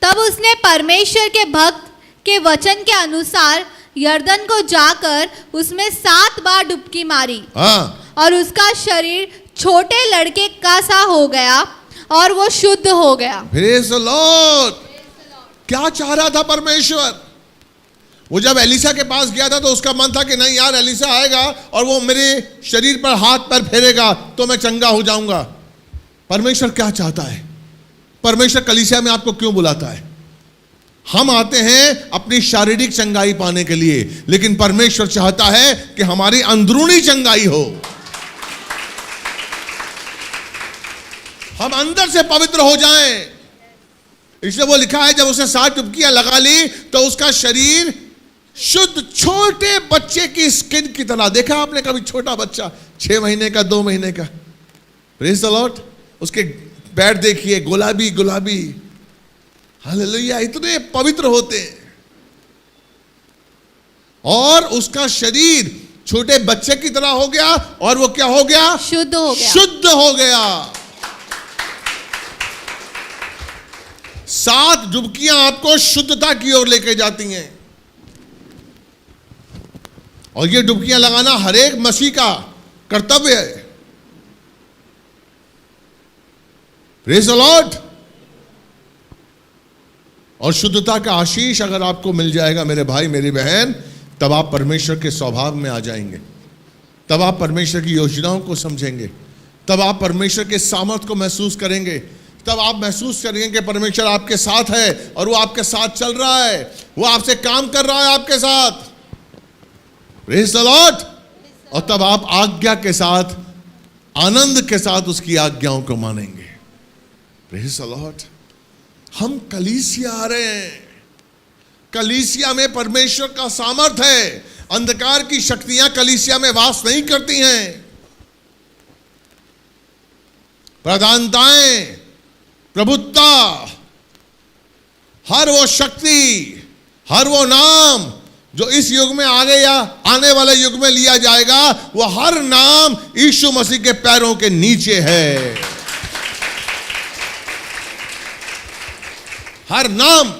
तब उसने परमेश्वर के भक्त के वचन के अनुसार यर्दन को जाकर उसमें 7 बार डुबकी मारी। हाँ। और उसका शरीर छोटे लड़के का सा हो गया और वो शुद्ध हो गया। Praise the Lord. क्या चाह रहा था परमेश्वर? वो जब एलिसा के पास गया था तो उसका मन था कि नहीं यार, एलिसा आएगा और वो मेरे शरीर पर हाथ पैर फेरेगा तो मैं चंगा हो जाऊंगा। परमेश्वर क्या चाहता है? परमेश्वर कलीसिया में आपको क्यों बुलाता है? हम आते हैं अपनी शारीरिक चंगाई पाने के लिए, लेकिन परमेश्वर चाहता है कि हमारी अंदरूनी चंगाई हो, हम अंदर से पवित्र हो जाएं। इसलिए वो लिखा है, जब उसने 7 डुबकियां लगा ली तो उसका शरीर शुद्ध, छोटे बच्चे की स्किन की तरह। देखा आपने कभी छोटा बच्चा 6 महीने का, 2 महीने का? Praise the Lord. उसके पैर देखिए, गुलाबी गुलाबी। हालेलुया। इतने पवित्र होते हैं। और उसका शरीर छोटे बच्चे की तरह हो गया, और वो क्या हो गया? शुद्ध हो गया। शुद्ध हो गया। 7 डुबकियां आपको शुद्धता की ओर लेके जाती हैं, और ये डुबकियां लगाना हर एक मसीह का कर्तव्य है। Praise the Lord. और शुद्धता का आशीष अगर आपको मिल जाएगा मेरे भाई मेरी बहन, तब आप परमेश्वर के स्वभाव में आ जाएंगे, तब आप परमेश्वर की योजनाओं को समझेंगे, तब आप परमेश्वर के सामर्थ्य को महसूस करेंगे, तब आप महसूस करेंगे कि परमेश्वर आपके साथ है और वो आपके साथ चल रहा है, वो आपसे काम कर रहा है आपके साथ। Praise the Lord. और तब आप आज्ञा के साथ, आनंद के साथ उसकी आज्ञाओं को मानेंगे। Praise the Lord. हम कलीसिया आ रहे हैं, कलीसिया में परमेश्वर का सामर्थ है। अंधकार की शक्तियां कलीसिया में वास नहीं करती हैं। प्रधानताएं, प्रभुत्ता, हर वो शक्ति, हर वो नाम जो इस युग में आगे या आने वाले युग में लिया जाएगा, वो हर नाम यीशु मसीह के पैरों के नीचे है। हर नाम।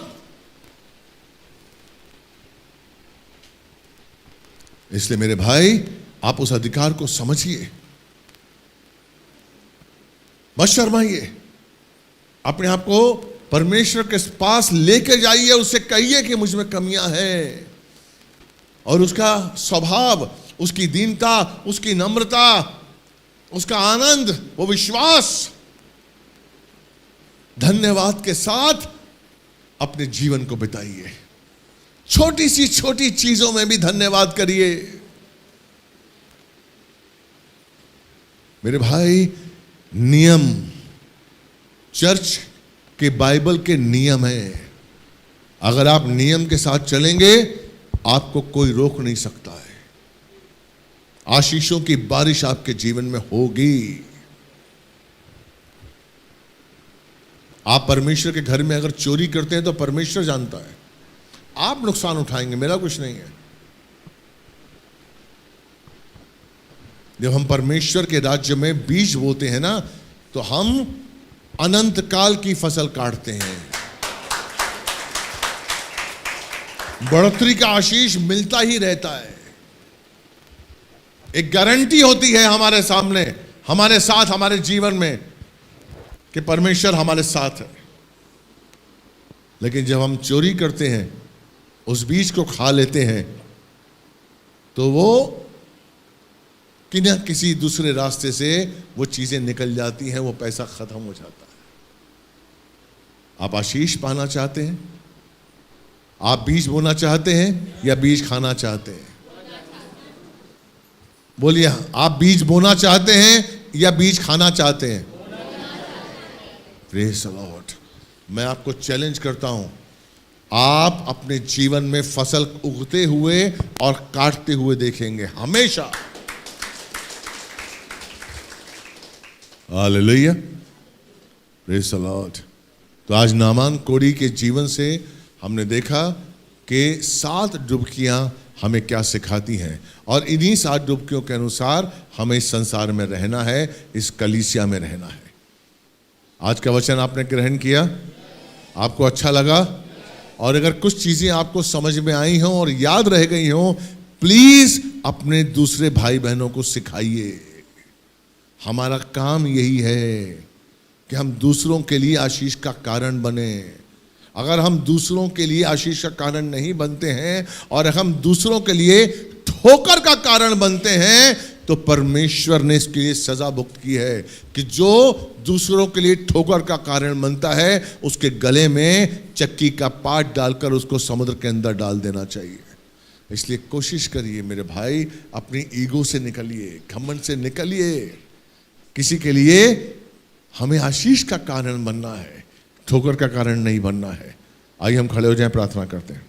इसलिए मेरे भाई, आप उस अधिकार को समझिए, मत शर्माइए, अपने आप को परमेश्वर के पास लेके जाइए, उससे कहिए कि मुझ में कमियां हैं, और उसका स्वभाव, उसकी दीनता, उसकी नम्रता, उसका आनंद, वो विश्वास, धन्यवाद के साथ अपने जीवन को बिताइए। छोटी सी छोटी चीजों में भी धन्यवाद करिए। मेरे भाई, नियम चर्च के बाइबल के नियम है। अगर आप नियम के साथ चलेंगे, आपको कोई रोक नहीं सकता है। आशीषों की बारिश आपके जीवन में होगी। आप परमेश्वर के घर में अगर चोरी करते हैं तो परमेश्वर जानता है। आप नुकसान उठाएंगे, मेरा कुछ नहीं है। जब हम परमेश्वर के राज्य में बीज बोते हैं ना, तो हम अनंत काल की फसल काटते हैं। बढ़ोतरी का आशीष मिलता ही रहता है। एक गारंटी होती है हमारे सामने, हमारे साथ, हमारे जीवन में, कि परमेश्वर हमारे साथ है। लेकिन जब हम चोरी करते हैं, उस बीज को खा लेते हैं, तो वो किसी दूसरे रास्ते से वो चीजें निकल जाती हैं, वो पैसा खत्म हो जाता है। आप आशीष पाना चाहते हैं? आप बीज बोना चाहते हैं या बीज खाना चाहते हैं? बोलिए, आप बीज बोना चाहते हैं या बीज खाना चाहते हैं? Praise the Lord. मैं आपको चैलेंज करता हूं, आप अपने जीवन में फसल उगते हुए और काटते हुए देखेंगे हमेशा। Hallelujah, praise the Lord. तो आज नामान कोढ़ी के जीवन से हमने देखा कि 7 डुबकियां हमें क्या सिखाती हैं, और इन्हीं 7 डुबकियों के अनुसार हमें इस संसार में रहना है, इस कलीसिया में रहना है। आज का वचन आपने ग्रहण किया? आपको अच्छा लगा? और अगर कुछ चीजें आपको समझ में आई हों और याद रह गई हों, प्लीज अपने दूसरे भाई बहनों को सिखाइए। हमारा काम यही है कि हम दूसरों के लिए आशीष का कारण बने। अगर हम दूसरों के लिए आशीष का कारण नहीं बनते हैं और हम दूसरों के लिए ठोकर का कारण बनते हैं, तो परमेश्वर ने इसके लिए सजा भुगत की है कि जो दूसरों के लिए ठोकर का कारण बनता है, उसके गले में चक्की का पाट डालकर उसको समुद्र के अंदर डाल देना चाहिए। इसलिए कोशिश करिए मेरे भाई, अपनी ईगो से निकलिए, घमंड से निकलिए। किसी के लिए हमें आशीष का कारण बनना है, ठोकर का कारण नहीं बनना है। आइए हम खड़े हो जाएं, प्रार्थना करते हैं।